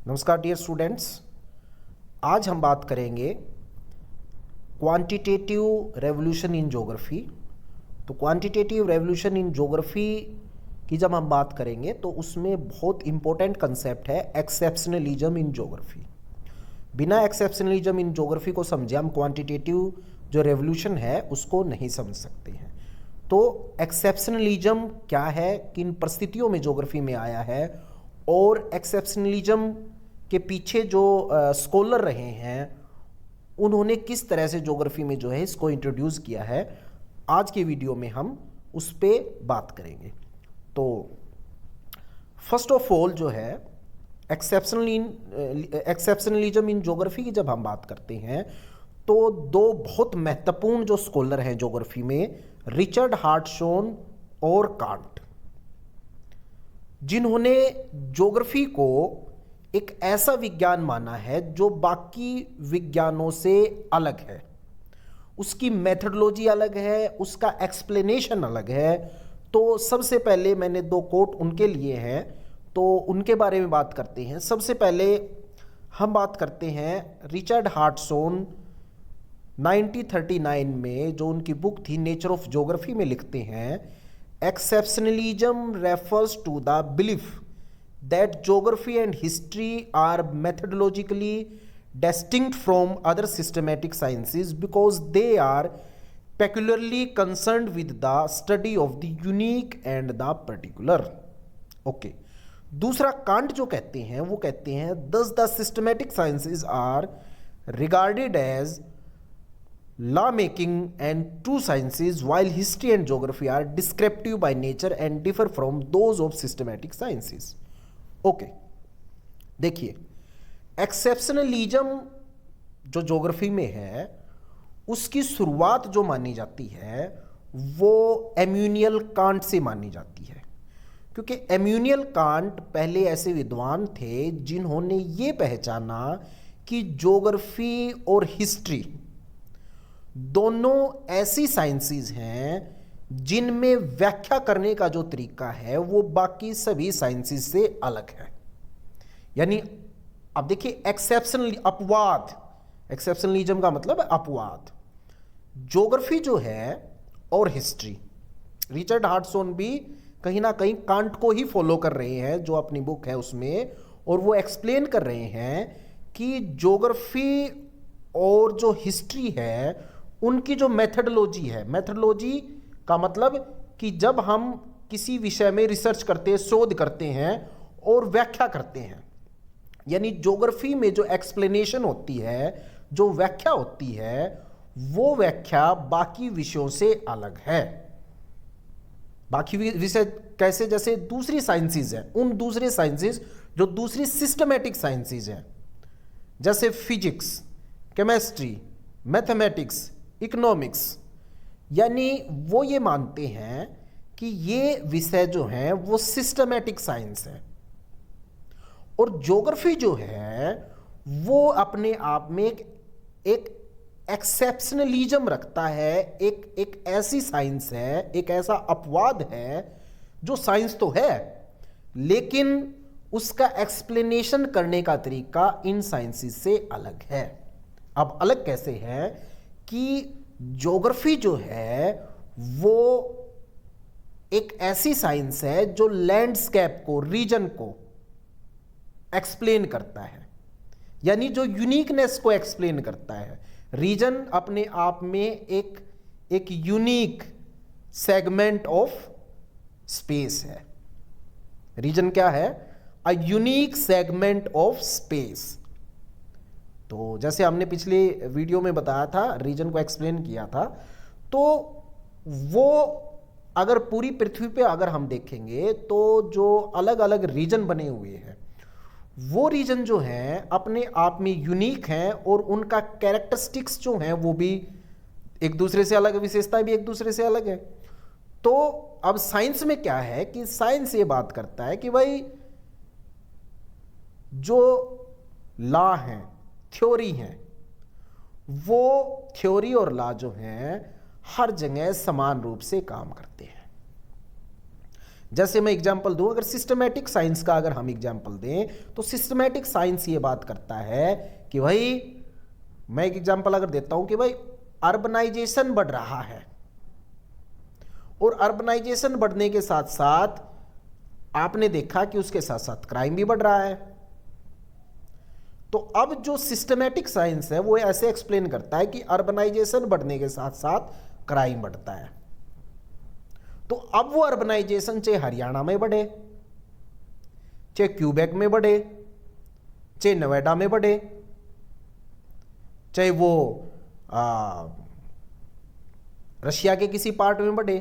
नमस्कार dear students. आज हम बात करेंगे क्वांटिटेटिव रेवोल्यूशन इन ज्योग्राफी। तो क्वांटिटेटिव रेवोल्यूशन इन ज्योग्राफी की जब हम बात करेंगे तो उसमें बहुत इंपॉर्टेंट कंसेप्ट है एक्सेप्शनलिज्म इन ज्योग्राफी। बिना एक्सेप्शनलिज्म इन ज्योग्राफी को समझे हम क्वांटिटेटिव जो रेवोल्यूशन है उसको नहीं समझ सकते हैं। तो एक्सेप्शनलिज्म क्या है, किन परिस्थितियों में ज्योग्राफी में आया है, और एक्सेप्शनलिज्म के पीछे जो स्कॉलर रहे हैं उन्होंने किस तरह से ज्योग्राफी में जो है इसको इंट्रोड्यूस किया है, आज के वीडियो में हम उस पर बात करेंगे। तो फर्स्ट ऑफ ऑल जो है एक्सेप्शनलिज्म इन ज्योग्राफी की जब हम बात करते हैं तो दो बहुत महत्वपूर्ण जो स्कॉलर हैं ज्योग्राफी में, रिचर्ड हार्टशॉन और कांट, जिन्होंने ज्योग्राफी को एक ऐसा विज्ञान माना है जो बाकी विज्ञानों से अलग है। उसकी मेथडोलॉजी अलग है, उसका एक्सप्लेनेशन अलग है। तो सबसे पहले मैंने दो कोट उनके लिए हैं, तो उनके बारे में बात करते हैं। सबसे पहले हम बात करते हैं रिचर्ड हार्टशॉन 1939 में जो उनकी बुक थी नेचर ऑफ ज्योग्राफी में लिखते हैं, exceptionalism refers to the belief that geography and history are methodologically distinct from other systematic sciences because they are peculiarly concerned with the study of the unique and the particular. Okay. दूसरा can't जो कहते हैं वो कहते हैं thus the systematic sciences are regarded as law making and true sciences while history and geography are descriptive by nature and differ from those of systematic sciences. Okay, देखिए exceptionalism जो geography में है उसकी शुरुआत जो मानी जाती है वो इमैनुअल कांट से मानी जाती है, क्योंकि इमैनुअल कांट पहले ऐसे विद्वान थे जिन्होंने ये पहचाना कि ज्योग्राफी और हिस्ट्री दोनों ऐसी साइंसेस हैं जिनमें व्याख्या करने का जो तरीका है वो बाकी सभी साइंसेस से अलग है। यानी अब देखिए अपवाद, एक्सेप्शनलिज्म का मतलब है अपवाद। ज्योग्राफी जो है और हिस्ट्री, रिचर्ड हार्टशॉन भी कहीं ना कहीं कांट को ही फॉलो कर रहे हैं जो अपनी बुक है उसमें, और वो एक्सप्लेन कर रहे हैं कि ज्योग्राफी और जो हिस्ट्री है उनकी जो मेथडोलॉजी है, मेथडोलॉजी का मतलब कि जब हम किसी विषय में रिसर्च करते हैं, शोध करते हैं और व्याख्या करते हैं, यानी ज्योग्राफी में जो एक्सप्लेनेशन होती है, जो व्याख्या होती है, वो व्याख्या बाकी विषयों से अलग है। बाकी विषय कैसे? जैसे दूसरी साइंसेज हैं, उन दूसरे साइंसेज जो दूसरी सिस्टमैटिक साइंसेज हैं, जैसे फिजिक्स, केमिस्ट्री, मैथमेटिक्स, इकोनॉमिक्स, यानी वो ये मानते हैं कि ये विषय जो हैं वो सिस्टमैटिक साइंस है, और ज्योग्राफी जो है वो अपने आप में एक एक्सेप्शनलिज्म रखता है, एक ऐसी साइंस है, एक ऐसा अपवाद है जो साइंस तो है लेकिन उसका एक्सप्लेनेशन करने का तरीका इन साइंसेस से अलग है। अब अलग कैसे है कि ज्योग्राफी जो है वो एक ऐसी साइंस है जो लैंडस्केप को, रीजन को एक्सप्लेन करता है, यानी जो यूनिकनेस को एक्सप्लेन करता है। रीजन अपने आप में एक यूनिक सेगमेंट ऑफ स्पेस है। रीजन क्या है? A unique segment of space. तो जैसे हमने पिछले वीडियो में बताया था, रीजन को एक्सप्लेन किया था, तो वो अगर पूरी पृथ्वी पे अगर हम देखेंगे तो जो अलग अलग रीजन बने हुए हैं वो रीजन जो हैं अपने आप में यूनिक हैं, और उनका कैरेक्टरिस्टिक्स जो हैं वो भी एक दूसरे से अलग, विशेषताएं भी एक दूसरे से अलग है। तो अब साइंस में क्या है कि साइंस ये बात करता है कि भाई जो लॉ हैं, थ्योरी हैं, वो थ्योरी और लॉ जो हैं हर जगह समान रूप से काम करते हैं। जैसे मैं एग्जांपल दूं, अगर सिस्टमैटिक साइंस का अगर हम एग्जांपल दें तो सिस्टमैटिक साइंस ये बात करता है कि भाई, मैं एक एग्जांपल अगर देता हूं कि भाई अर्बनाइजेशन बढ़ रहा है, और अर्बनाइजेशन बढ़ने के साथ साथ आपने देखा कि उसके साथ साथ क्राइम भी बढ़ रहा है। तो अब जो सिस्टमैटिक साइंस है वो ऐसे एक्सप्लेन करता है कि अर्बनाइजेशन बढ़ने के साथ साथ क्राइम बढ़ता है। तो अब वो अर्बनाइजेशन चाहे हरियाणा में बढ़े, चाहे क्यूबेक में बढ़े, चाहे नोएडा में बढ़े, चाहे वो रशिया के किसी पार्ट में बढ़े,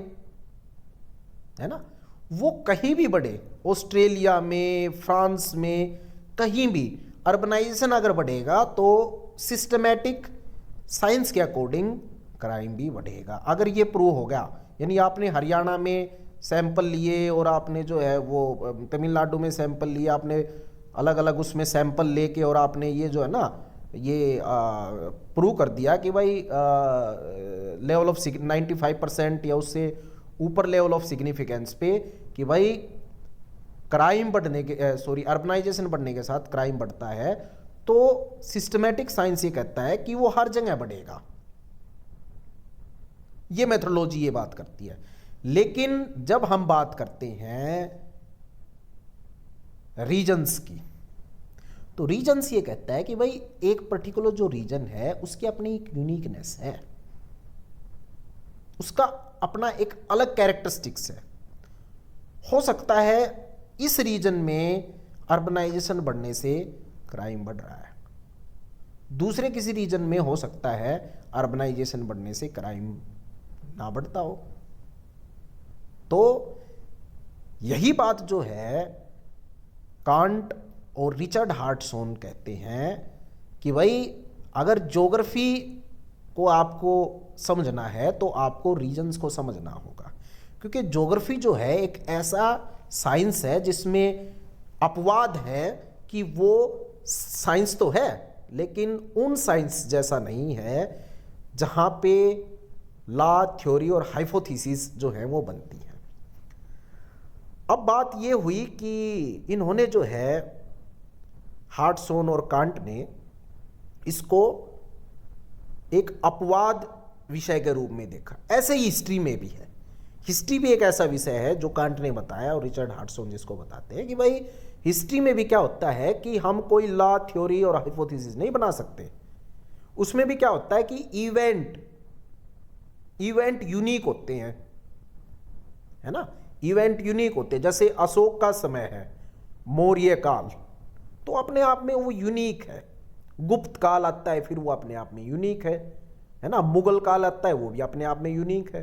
है ना, वो कहीं भी बढ़े, ऑस्ट्रेलिया में, फ्रांस में, कहीं भी अर्बनाइजेशन अगर बढ़ेगा तो सिस्टमैटिक साइंस के अकॉर्डिंग क्राइम भी बढ़ेगा। अगर ये प्रूव हो गया, यानी आपने हरियाणा में सैंपल लिए और आपने जो है वो तमिलनाडु में सैंपल लिए, आपने अलग अलग उसमें सैंपल लेके और आपने ये जो है ना ये प्रूव कर दिया कि भाई लेवल ऑफ 95% या उससे ऊपर लेवल ऑफ सिग्निफिकेंस पे कि भाई क्राइम बढ़ने के अर्बनाइजेशन बढ़ने के साथ क्राइम बढ़ता है, तो सिस्टमैटिक साइंस ये कहता है कि वो हर जगह बढ़ेगा। ये मेथोडोलॉजी ये बात करती है। लेकिन जब हम बात करते हैं रीजन्स की, तो रीजन्स ये कहता है कि भाई एक पर्टिकुलर जो रीजन है उसकी अपनी एक यूनिकनेस है, उसका अपना एक अलग कैरेक्टरिस्टिक्स है। हो सकता है इस रीजन में अर्बनाइजेशन बढ़ने से क्राइम बढ़ रहा है, दूसरे किसी रीजन में हो सकता है अर्बनाइजेशन बढ़ने से क्राइम ना बढ़ता हो। तो यही बात जो है कांट और रिचर्ड हार्टसॉन कहते हैं कि भाई अगर ज्योग्राफी को आपको समझना है तो आपको रीजन्स को समझना होगा, क्योंकि ज्योग्राफी जो है एक ऐसा साइंस है जिसमें अपवाद है कि वो साइंस तो है लेकिन उन साइंस जैसा नहीं है जहाँ पे लॉ, थ्योरी और हाइपोथेसिस जो है वो बनती हैं। अब बात ये हुई कि इन्होंने जो है हार्टसॉन और कांट ने इसको एक अपवाद विषय के रूप में देखा। ऐसे ही हिस्ट्री में भी है, हिस्ट्री भी एक ऐसा विषय है जो कांट ने बताया और रिचर्ड हार्टसॉन जिसको बताते हैं कि भाई हिस्ट्री में भी क्या होता है कि हम कोई लॉ, थ्योरी और हाइपोथेसिस नहीं बना सकते। उसमें भी क्या होता है कि इवेंट यूनिक होते हैं, है ना, इवेंट यूनिक होते हैं। जैसे अशोक का समय है, मौर्य काल, तो अपने आप में वो यूनिक है। गुप्त काल आता है, फिर वो अपने आप में यूनिक है ना। मुगल काल आता है, वो भी अपने आप में यूनिक है।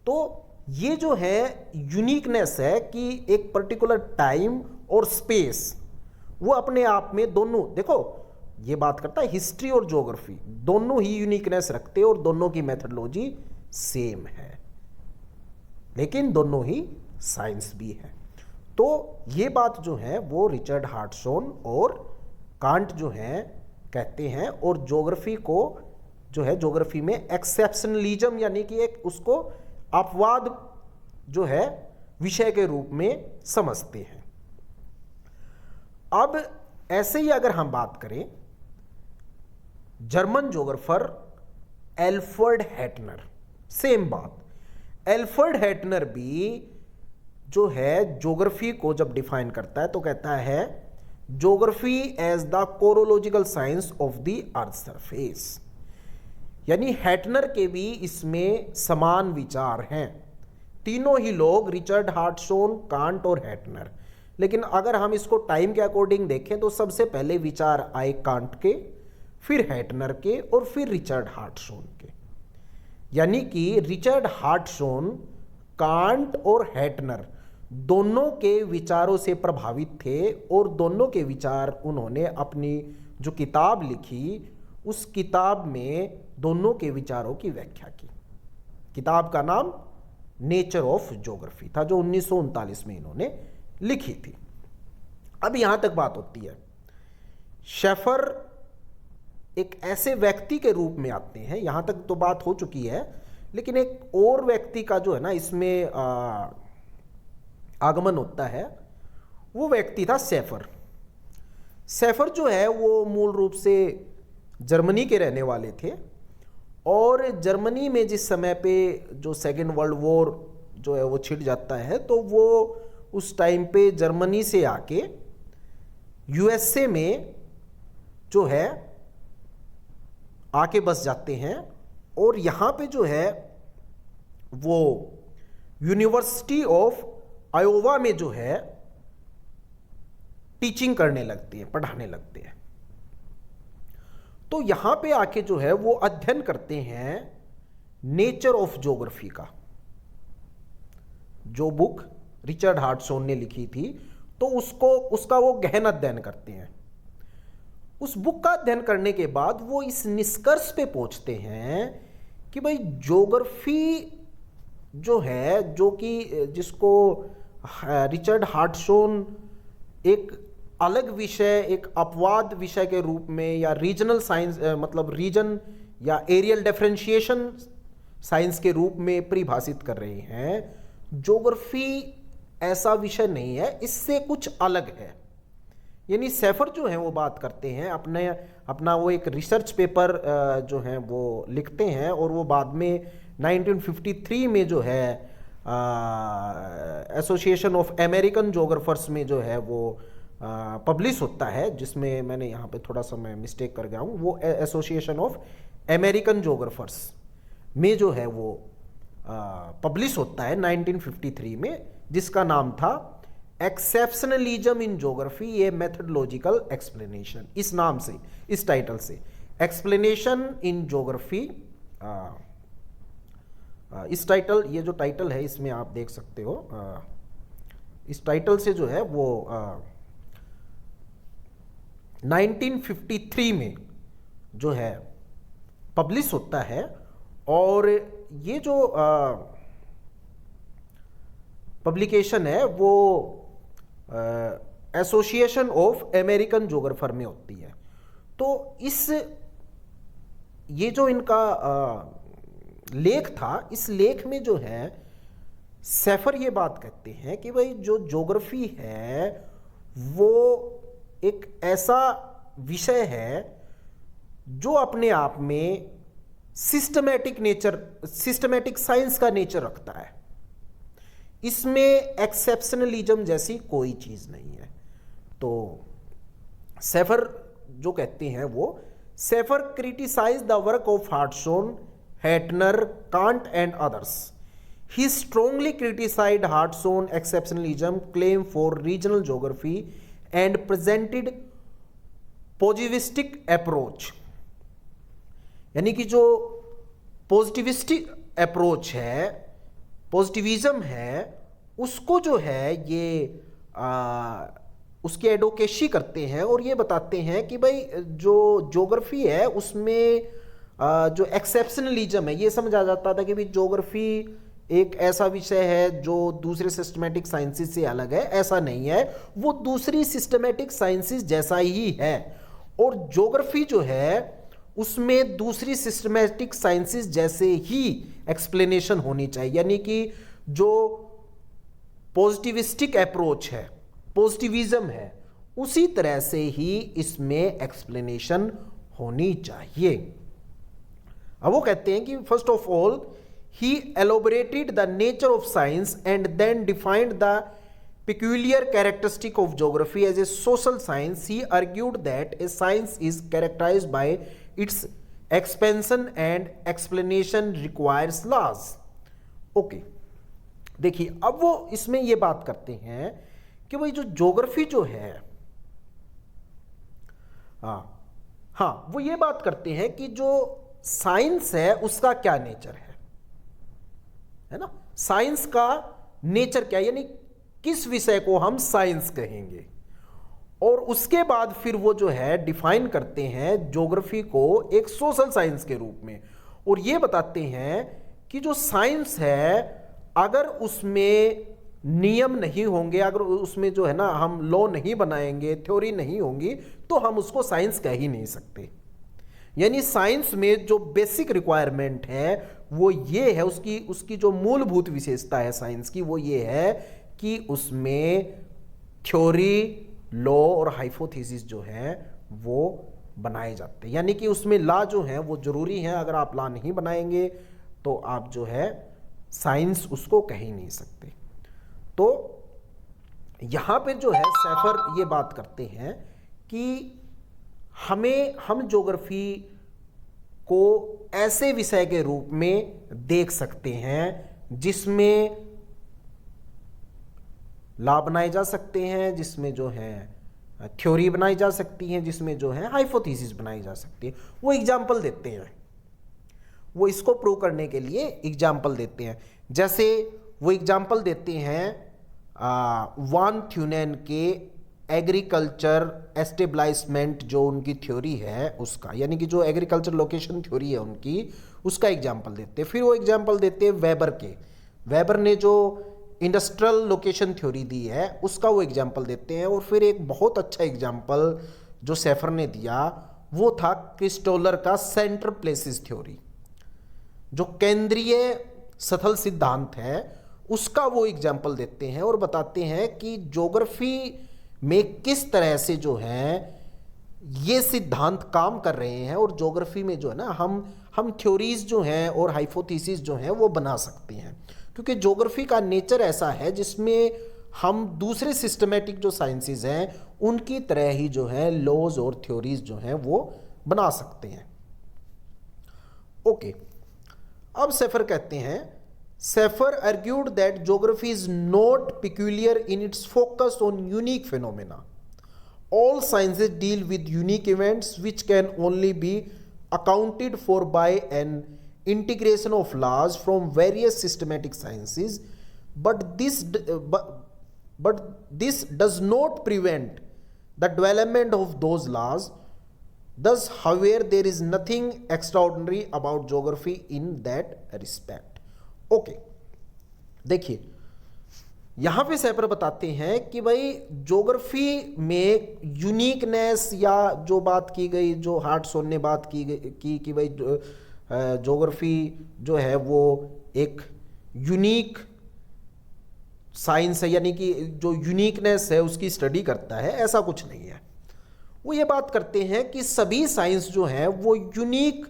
तो ये जो है यूनिकनेस है कि एक पर्टिकुलर टाइम और स्पेस, वो अपने आप में दोनों, देखो ये बात करता है हिस्ट्री और ज्योग्राफी दोनों ही यूनिकनेस रखते हैं और दोनों की मेथोडोलॉजी सेम है, लेकिन दोनों ही साइंस भी है। तो ये बात जो है वो रिचर्ड हार्टसॉन और कांट जो है कहते हैं, और ज्योग्राफी को जो है ज्योग्राफी में एक्सेप्शनलिज्म यानी कि एक उसको अपवाद जो है विषय के रूप में समझते हैं। अब ऐसे ही अगर हम बात करें जर्मन ज्योग्राफर एल्फ्रेड हेटनर, सेम बात। एल्फ्रेड हेटनर भी जो है ज्योग्राफी को जब डिफाइन करता है तो कहता है geography as the chorological science of the earth surface. यानी हेटनर के भी इसमें समान विचार हैं, तीनों ही लोग, रिचर्ड हार्टसॉन, कांट और हेटनर। लेकिन अगर हम इसको टाइम के अकॉर्डिंग देखें तो सबसे पहले विचार आए कांट के, फिर हेटनर के और फिर रिचर्ड हार्टसॉन के। यानी कि रिचर्ड हार्टसॉन, कांट और हेटनर दोनों के विचारों से प्रभावित थे और दोनों के विचार उन्होंने अपनी जो किताब लिखी उस किताब में दोनों के विचारों की व्याख्या की। किताब का नाम नेचर ऑफ ज्योग्राफी था जो 1939 में इन्होंने लिखी थी। अब यहां तक बात होती है, शेफर एक ऐसे व्यक्ति के रूप में आते हैं, यहां तक तो बात हो चुकी है, लेकिन एक और व्यक्ति का जो है ना इसमें आगमन होता है, वो व्यक्ति था सेफर। सेफर जो है वो मूल रूप से जर्मनी के रहने वाले थे, और जर्मनी में जिस समय पे जो सेकेंड वर्ल्ड वॉर जो है वो छिड़ जाता है, तो वो उस टाइम पे जर्मनी से आके यूएसए में जो है आके बस जाते हैं, और यहाँ पे जो है वो यूनिवर्सिटी ऑफ आयोवा में जो है टीचिंग करने लगते हैं, पढ़ाने लगते हैं। तो यहाँ पे आके जो है वो अध्ययन करते हैं नेचर ऑफ ज्योग्राफी का, जो बुक रिचर्ड हार्टसॉन ने लिखी थी, तो उसका वो गहन अध्ययन करते हैं। उस बुक का अध्ययन करने के बाद वो इस निष्कर्ष पे पहुंचते हैं कि भाई ज्योग्राफी जो है, जो कि जिसको रिचर्ड हार्टसॉन एक अलग विषय, एक अपवाद विषय के रूप में, या रीजनल साइंस मतलब रीजन या एरियल डिफरेंशिएशन साइंस के रूप में परिभाषित कर रहे हैं, ज्योग्राफी ऐसा विषय नहीं है, इससे कुछ अलग है। यानी सेफर जो है वो बात करते हैं, अपना वो एक रिसर्च पेपर जो है वो लिखते हैं, और वो बाद में 1953 में जो है एसोसिएशन ऑफ अमेरिकन ज्योग्राफर्स में जो है वो पब्लिश होता है, जिसमें मैंने यहाँ पे थोड़ा सा मैं मिस्टेक कर गया हूँ, वो एसोसिएशन ऑफ अमेरिकन ज्योग्राफर्स में जो है वो पब्लिश होता है 1953 में, जिसका नाम था exceptionalism in geography, A methodological explanation. इस नाम से, इस टाइटल से, एक्सप्लेनेशन इन ज्योग्राफी, इस टाइटल, ये जो टाइटल है इसमें आप देख सकते हो, इस टाइटल से जो है वो 1953 में जो है पब्लिश होता है। और ये जो पब्लिकेशन है वो एसोसिएशन ऑफ अमेरिकन ज्योग्राफर में होती है। तो ये जो इनका लेख था, इस लेख में जो है सेफर ये बात कहते हैं कि भाई जो ज्योग्राफी है वो एक ऐसा विषय है जो अपने आप में सिस्टमैटिक साइंस का नेचर रखता है। इसमें एक्सेप्शनलिज्म जैसी कोई चीज नहीं है। तो सेफर जो कहते हैं वो, Schaefer criticize the work of Hartshorne, Hettner, Kant and others. He strongly criticized Hartshorne exceptionalism claim for regional geography and presented positivistic approach। यानी कि जो पॉजिटिविस्टिक अप्रोच है, पॉजिटिविज्म है, उसको जो है ये उसकी एडवोकेसी करते हैं, और ये बताते हैं कि भाई जो ज्योग्राफी है उसमें जो एक्सेप्शनलिज्म है, ये समझ आ जाता था कि भाई ज्योग्राफी एक ऐसा विषय है जो दूसरे सिस्टमैटिक साइंसेस से अलग है। ऐसा नहीं है, वो दूसरी सिस्टमैटिक साइंसेस जैसा ही है, और ज्योग्राफी जो है उसमें दूसरी सिस्टमैटिक साइंसेस जैसे ही एक्सप्लेनेशन होनी चाहिए। यानी कि जो पॉजिटिविस्टिक अप्रोच है, पॉजिटिविज्म है, उसी तरह से ही इसमें एक्सप्लेनेशन होनी चाहिए। अब वो कहते हैं कि first of all he elaborated the nature of science and then defined the peculiar characteristic of geography as a social science. He argued that a science is characterized by its expansion and explanation requires laws. Okay, देखिए अब वो इसमें ये बात करते हैं कि भाई जो ज्योग्राफी जो है, हाँ वो ये बात करते हैं कि जो साइंस है उसका क्या नेचर है ना, साइंस का नेचर क्या है, यानी किस विषय को हम साइंस कहेंगे। और उसके बाद फिर वो जो है डिफाइन करते हैं ज्योग्राफी को एक सोशल साइंस के रूप में, और ये बताते हैं कि जो साइंस है अगर उसमें नियम नहीं होंगे, अगर उसमें जो है ना हम लॉ नहीं बनाएंगे, थ्योरी नहीं होंगी, तो हम उसको साइंस कह ही नहीं सकते। यानी साइंस में जो बेसिक रिक्वायरमेंट है वो ये है, उसकी जो मूलभूत विशेषता है साइंस की, वो ये है कि उसमें थ्योरी, लॉ और हाइपोथेसिस जो है वो बनाए जाते हैं। यानी कि उसमें लॉ जो है वो जरूरी है, अगर आप लॉ नहीं बनाएंगे तो आप जो है साइंस उसको कह ही नहीं सकते। तो यहां पे जो है सैफर ये बात करते हैं कि हम ज्योग्राफी को ऐसे विषय के रूप में देख सकते हैं जिसमें लॉ बनाए जा सकते हैं, जिसमें जो है थ्योरी बनाई जा सकती है, जिसमें जो है हाइपोथेसिस बनाई जा सकती है। वो एग्जाम्पल देते हैं, वो इसको प्रूव करने के लिए एग्जाम्पल देते हैं। जैसे वो एग्जाम्पल देते हैं वान थ्यूनेन के एग्रीकल्चर एस्टेब्लिशमेंट जो उनकी थ्योरी है उसका, यानी कि जो एग्रीकल्चर लोकेशन थ्योरी है उनकी, उसका एग्जाम्पल देते हैं। फिर वो एग्जाम्पल देते हैं वेबर के, वेबर ने जो इंडस्ट्रियल लोकेशन थ्योरी दी है उसका वो एग्जाम्पल देते हैं। और फिर एक बहुत अच्छा एग्जाम्पल जो सैफर ने दिया वो था क्रिस्टोलर का सेंटर प्लेसेस थ्योरी, जो केंद्रीय स्थल सिद्धांत है उसका वो एग्जाम्पल देते हैं और बताते हैं कि ज्योग्राफी में किस तरह से जो है ये सिद्धांत काम कर रहे हैं, और ज्योग्राफी में जो है ना हम थ्योरीज जो हैं और हाइपोथेसिस जो हैं वो बना सकते हैं। क्योंकि ज्योग्राफी का नेचर ऐसा है जिसमें हम दूसरे सिस्टमेटिक जो साइंसेज हैं उनकी तरह ही जो है लॉज और थ्योरीज जो हैं वो बना सकते हैं। ओके, अब सैफर कहते हैं, सैफर argued that geography is not peculiar in its focus on unique phenomena. All sciences deal with unique events which can only be accounted for by an integration of laws from various systematic sciences, but this does not prevent the development of those laws. Thus, however, there is nothing extraordinary about geography in that respect. Okay, देखिए यहां पे सैफर बताते हैं कि भाई geography में uniqueness, या जो बात की गई, जो हार्टसॉन ने बात की गई कि भाई ज्योग्राफी जो है वो एक यूनिक साइंस है, यानी कि जो यूनिकनेस है उसकी स्टडी करता है, ऐसा कुछ नहीं है। वो ये बात करते हैं कि सभी साइंस जो है वो यूनिक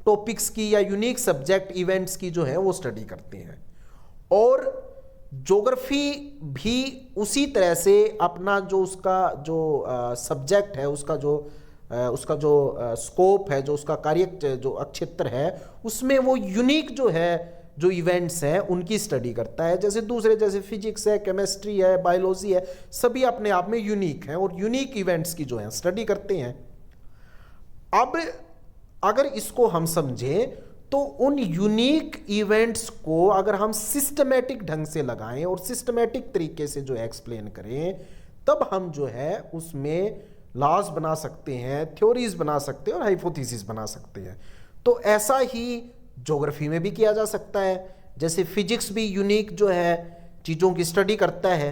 टॉपिक्स की या यूनिक सब्जेक्ट इवेंट्स की जो है वो स्टडी करते हैं, और ज्योग्राफी भी उसी तरह से अपना जो उसका जो सब्जेक्ट है, उसका जो स्कोप है, जो उसका कार्य जो क्षेत्र है, उसमें वो यूनिक जो है जो इवेंट्स हैं उनकी स्टडी करता है। जैसे दूसरे, जैसे फिजिक्स है, केमिस्ट्री है, बायोलॉजी है, सभी अपने आप में यूनिक हैं और यूनिक इवेंट्स की जो है स्टडी करते हैं। अब अगर इसको हम समझें तो उन यूनिक इवेंट्स को अगर हम सिस्टमैटिक ढंग से लगाएं और सिस्टमैटिक तरीके से जो एक्सप्लेन करें, तब हम जो है उसमें लॉज बना सकते हैं, थ्योरीज बना सकते हैं और हाइपोथेसिस बना सकते हैं। तो ऐसा ही ज्योग्राफी में भी किया जा सकता है। जैसे फिजिक्स भी यूनिक जो है चीज़ों की स्टडी करता है,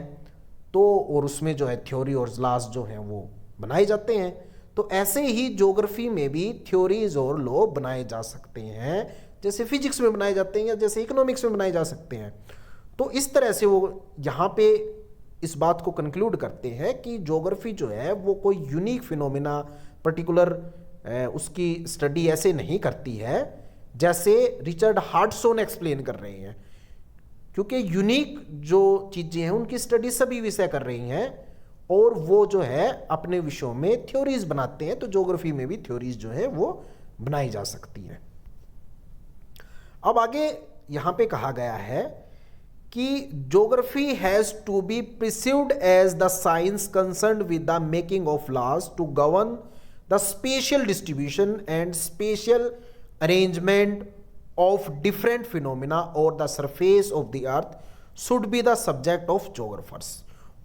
तो और उसमें जो है थ्योरी और लॉज जो हैं वो बनाए जाते हैं। तो ऐसे ही ज्योग्राफी में भी थ्योरीज और लॉ बनाए जा सकते हैं, जैसे फिजिक्स में बनाए जाते हैं या जैसे इकोनॉमिक्स में बनाए जा सकते हैं। तो इस तरह से वो यहाँ पे इस बात को कंक्लूड करते हैं कि ज्योग्राफी जो है वो कोई यूनिक फिनोमिना पर्टिकुलर उसकी स्टडी ऐसे नहीं करती है जैसे रिचर्ड हार्टसॉन एक्सप्लेन कर रहे हैं, क्योंकि यूनिक जो चीज़ें हैं उनकी स्टडी सभी विषय कर रही हैं और वो जो है अपने विषयों में थ्योरीज बनाते हैं। तो ज्योग्राफी में भी थ्योरीज जो है वो बनाई जा सकती है। अब आगे यहां पे कहा गया है कि geography has to be perceived as the science concerned with the making of laws to govern the spatial distribution and spatial arrangement of different phenomena or the surface of the earth should be the subject of geographers.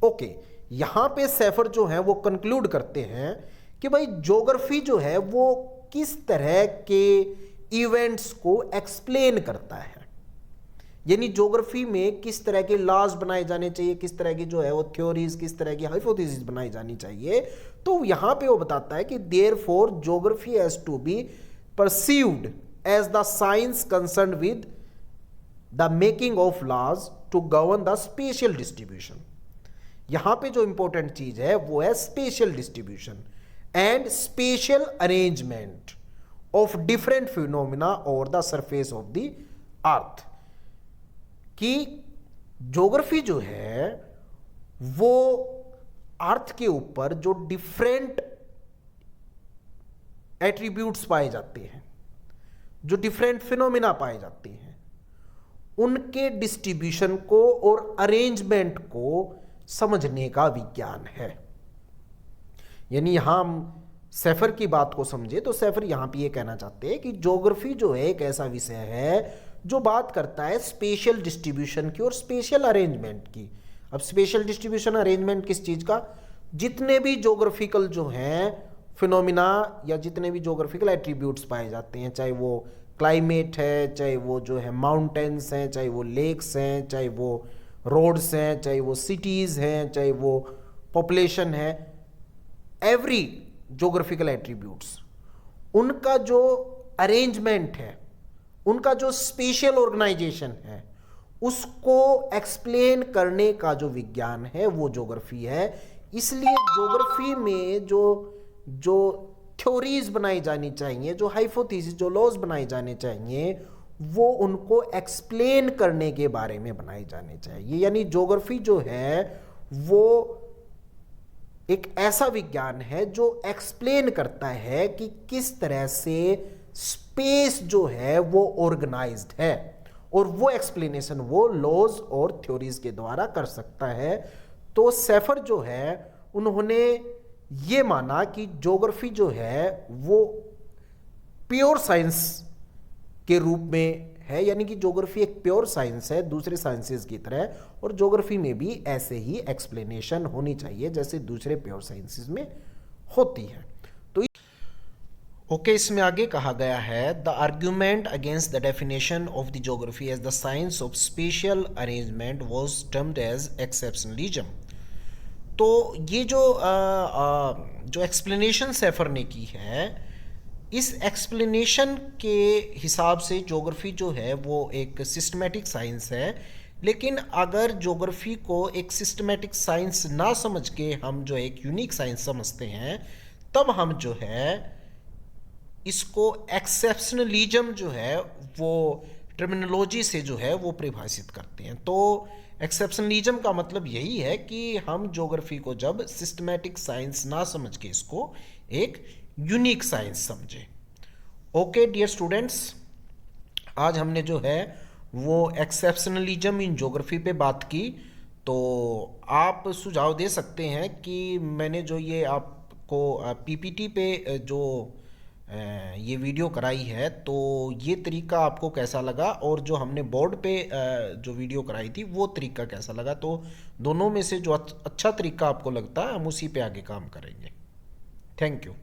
Okay, यहाँ पे सैफर जो है वो conclude करते हैं कि भाई geography जो है वो किस तरह के इवेंट्स को एक्सप्लेन करता है, यानी ज्योग्राफी में किस तरह के लॉज बनाए जाने चाहिए, किस तरह की जो है वो थ्योरीज, किस तरह की हाइपोथेसिस बनाई जानी चाहिए। तो यहाँ पे वो बताता है कि therefore geography has to be perceived as the science concerned with the making of laws to govern the spatial distribution. यहां पे जो इंपॉर्टेंट चीज है वो है spatial distribution and spatial arrangement of different phenomena over the surface of the earth. कि geography जो है वो अर्थ के ऊपर जो डिफरेंट एट्रीब्यूट्स पाए जाते हैं, जो डिफरेंट फिनोमिना पाए जाते हैं, उनके डिस्ट्रीब्यूशन को और अरेंजमेंट को समझने का विज्ञान है। यानी यहां हम सेफर की बात को समझे तो सेफर यहां पे ये कहना चाहते हैं कि ज्योग्राफी जो है एक ऐसा विषय है जो बात करता है स्पेशल डिस्ट्रीब्यूशन की और स्पेशल अरेंजमेंट की। अब स्पेशल डिस्ट्रीब्यूशन अरेंजमेंट किस चीज का? जितने भी ज्योग्राफिकल जो हैं फिनोमिना या जितने भी ज्योग्राफिकल एट्रीब्यूट्स पाए जाते हैं, चाहे वो क्लाइमेट है, चाहे वो जो है माउंटेन्स हैं, चाहे वो लेक्स हैं, चाहे वो रोड्स हैं, चाहे वो सिटीज हैं, चाहे वो पॉपुलेशन है, एवरी ज्योग्राफिकल एट्रीब्यूट्स, उनका जो अरेंजमेंट है, उनका जो स्पेशल ऑर्गेनाइजेशन है, उसको एक्सप्लेन करने का जो विज्ञान है वो ज्योग्राफी है। इसलिए ज्योग्राफी में जो थ्योरीज बनाई जानी चाहिए, जो हाइपोथेसिस, जो लॉज बनाए जाने चाहिए, वो उनको एक्सप्लेन करने के बारे में बनाए जाने चाहिए। यानी ज्योग्राफी जो है वो एक ऐसा विज्ञान है जो एक्सप्लेन करता है कि किस तरह से स्पेस जो है वो ऑर्गेनाइज्ड है, और वो एक्सप्लेनेशन वो लॉज और थ्योरीज के द्वारा कर सकता है। तो सेफर जो है उन्होंने ये माना कि ज्योग्राफी जो है वो प्योर साइंस के रूप में है, यानी कि ज्योग्राफी एक प्योर साइंस है दूसरे साइंसेस की तरह, और ज्योग्राफी में भी ऐसे ही एक्सप्लेनेशन होनी चाहिए जैसे दूसरे प्योर साइंसेस में होती है। तो ओके, इसमें आगे कहा गया है the argument against the definition of the geography as the science of spatial arrangement was termed as exceptionalism. तो ये जो एक्सप्लेनेशन सेफर ने की है, इस एक्सप्लेनेशन के हिसाब से ज्योग्राफी जो है वो एक सिस्टमेटिक साइंस है। लेकिन अगर ज्योग्राफी को एक सिस्टमेटिक साइंस ना समझ के हम जो एक यूनिक साइंस समझते हैं, तब हम जो है इसको एक्सेप्शनलिज्म जो है वो टर्मिनोलॉजी से जो है वो परिभाषित करते हैं। तो एक्सेप्शनलिज्म का मतलब यही है कि हम ज्योग्राफी को जब सिस्टमैटिक साइंस ना समझ के इसको एक यूनिक साइंस समझे। ओके डियर स्टूडेंट्स, आज हमने जो है वो एक्सेप्शनलिज्म इन ज्योग्राफी पे बात की। तो आप सुझाव दे सकते हैं कि मैंने जो ये आपको पीपीटी पे जो ये वीडियो कराई है, तो ये तरीका आपको कैसा लगा, और जो हमने बोर्ड पे जो वीडियो कराई थी वो तरीका कैसा लगा। तो दोनों में से जो अच्छा तरीका आपको लगता है हम उसी पे आगे काम करेंगे। Thank you.